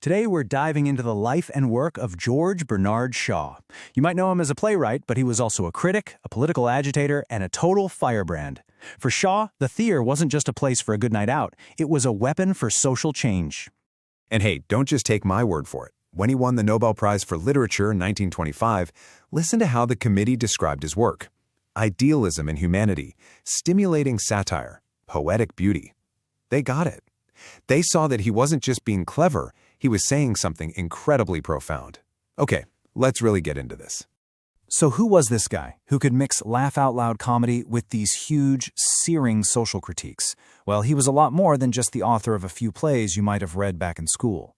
Today we're diving into the life and work of George Bernard Shaw. You might know him as a playwright, but he was also a critic, a political agitator, and a total firebrand. For Shaw, the theater wasn't just a place for a good night out, it was a weapon for social change. And hey, don't just take my word for it. When he won the Nobel Prize for Literature in 1925, listen to how the committee described his work. Idealism and humanity, stimulating satire, poetic beauty. They got it. They saw that he wasn't just being clever, he was saying something incredibly profound. Okay, let's really get into this. So who was this guy who could mix laugh-out-loud comedy with these huge, searing social critiques? Well, he was a lot more than just the author of a few plays you might have read back in school.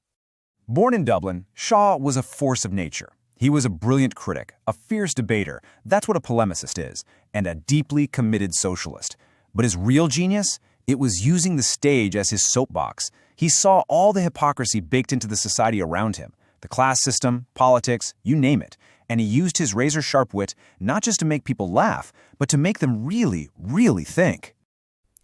Born in Dublin, Shaw was a force of nature. He was a brilliant critic, a fierce debater, that's what a polemicist is, and a deeply committed socialist. But his real genius? It was using the stage as his soapbox. He saw all the hypocrisy baked into the society around him, the class system, politics, you name it, and he used his razor-sharp wit not just to make people laugh, but to make them really, really think.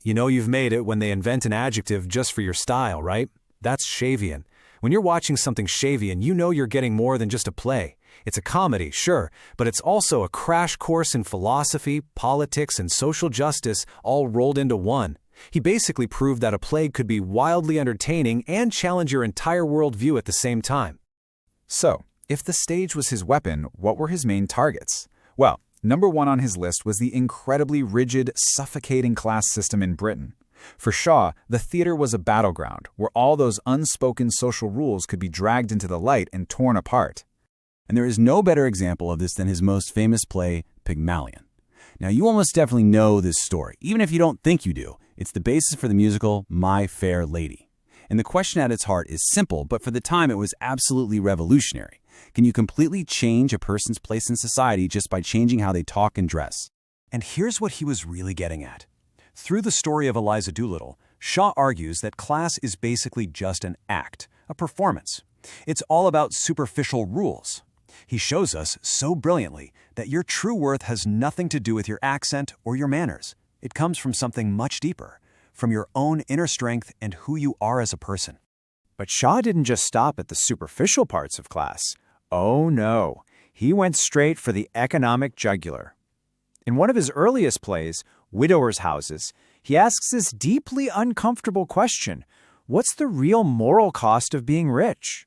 You know you've made it when they invent an adjective just for your style, right? That's Shavian. When you're watching something Shavian, you know you're getting more than just a play. It's a comedy, sure, but it's also a crash course in philosophy, politics, and social justice all rolled into one. He basically proved that a play could be wildly entertaining and challenge your entire worldview at the same time. So, if the stage was his weapon, what were his main targets? Well, number one on his list was the incredibly rigid, suffocating class system in Britain. For Shaw, the theater was a battleground where all those unspoken social rules could be dragged into the light and torn apart. And there is no better example of this than his most famous play, Pygmalion. Now, you almost definitely know this story, even if you don't think you do. It's the basis for the musical My Fair Lady. And the question at its heart is simple, but for the time it was absolutely revolutionary. Can you completely change a person's place in society just by changing how they talk and dress? And here's what he was really getting at. Through the story of Eliza Doolittle, Shaw argues that class is basically just an act, a performance. It's all about superficial rules. He shows us so brilliantly that your true worth has nothing to do with your accent or your manners. It comes from something much deeper, from your own inner strength and who you are as a person. But Shaw didn't just stop at the superficial parts of class. Oh no, he went straight for the economic jugular. In one of his earliest plays, Widowers' Houses, he asks this deeply uncomfortable question: what's the real moral cost of being rich?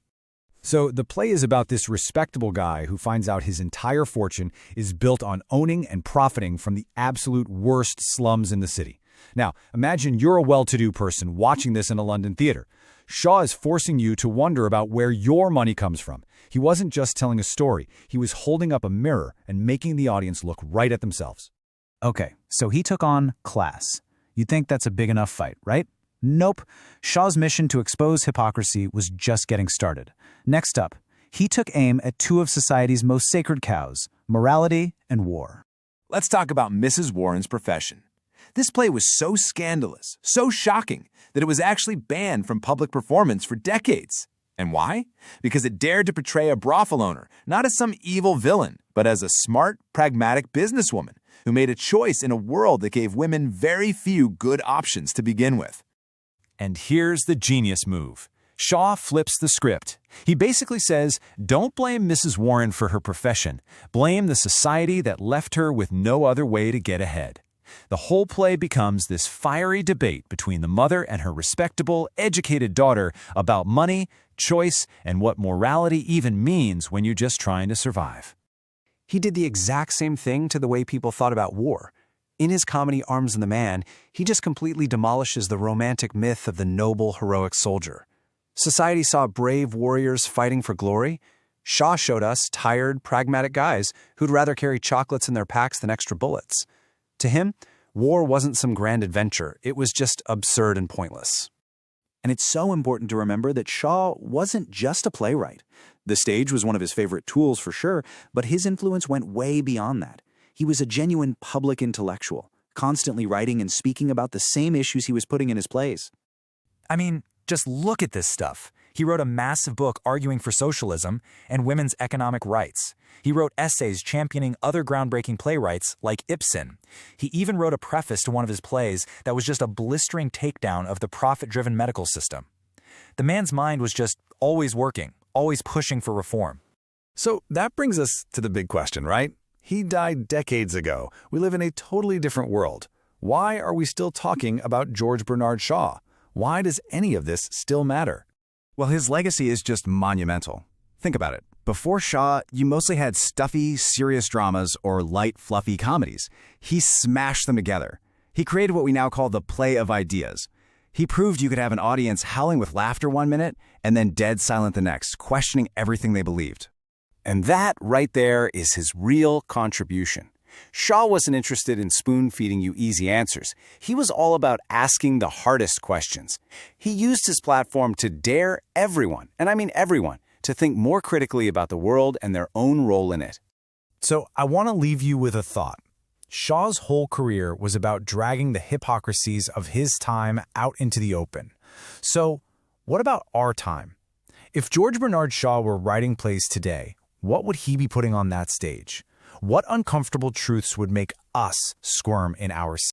So the play is about this respectable guy who finds out his entire fortune is built on owning and profiting from the absolute worst slums in the city. Now, imagine you're a well-to-do person watching this in a London theater. Shaw is forcing you to wonder about where your money comes from. He wasn't just telling a story. He was holding up a mirror and making the audience look right at themselves. Okay, so he took on class. You'd think that's a big enough fight, right? Nope. Shaw's mission to expose hypocrisy was just getting started. Next up, he took aim at two of society's most sacred cows, morality and war. Let's talk about Mrs. Warren's Profession. This play was so scandalous, so shocking, that it was actually banned from public performance for decades. And why? Because it dared to portray a brothel owner, not as some evil villain, but as a smart, pragmatic businesswoman who made a choice in a world that gave women very few good options to begin with. And here's the genius move. Shaw flips the script. He basically says, don't blame Mrs. Warren for her profession. Blame the society that left her with no other way to get ahead. The whole play becomes this fiery debate between the mother and her respectable, educated daughter about money, choice, and what morality even means when you're just trying to survive. He did the exact same thing to the way people thought about war. In his comedy Arms and the Man, he just completely demolishes the romantic myth of the noble, heroic soldier. Society saw brave warriors fighting for glory. Shaw showed us tired, pragmatic guys who'd rather carry chocolates in their packs than extra bullets. To him, war wasn't some grand adventure. It was just absurd and pointless. And it's so important to remember that Shaw wasn't just a playwright. The stage was one of his favorite tools for sure, but his influence went way beyond that. He was a genuine public intellectual, constantly writing and speaking about the same issues he was putting in his plays. I mean, just look at this stuff. He wrote a massive book arguing for socialism and women's economic rights. He wrote essays championing other groundbreaking playwrights like Ibsen. He even wrote a preface to one of his plays that was just a blistering takedown of the profit-driven medical system. The man's mind was just always working, always pushing for reform. So that brings us to the big question, right? He died decades ago. We live in a totally different world. Why are we still talking about George Bernard Shaw? Why does any of this still matter? Well, his legacy is just monumental. Think about it. Before Shaw, you mostly had stuffy, serious dramas or light, fluffy comedies. He smashed them together. He created what we now call the play of ideas. He proved you could have an audience howling with laughter one minute and then dead silent the next, questioning everything they believed. And that right there is his real contribution. Shaw wasn't interested in spoon-feeding you easy answers. He was all about asking the hardest questions. He used his platform to dare everyone, and I mean everyone, to think more critically about the world and their own role in it. So I want to leave you with a thought. Shaw's whole career was about dragging the hypocrisies of his time out into the open. So what about our time? If George Bernard Shaw were writing plays today, what would he be putting on that stage? What uncomfortable truths would make us squirm in our seats?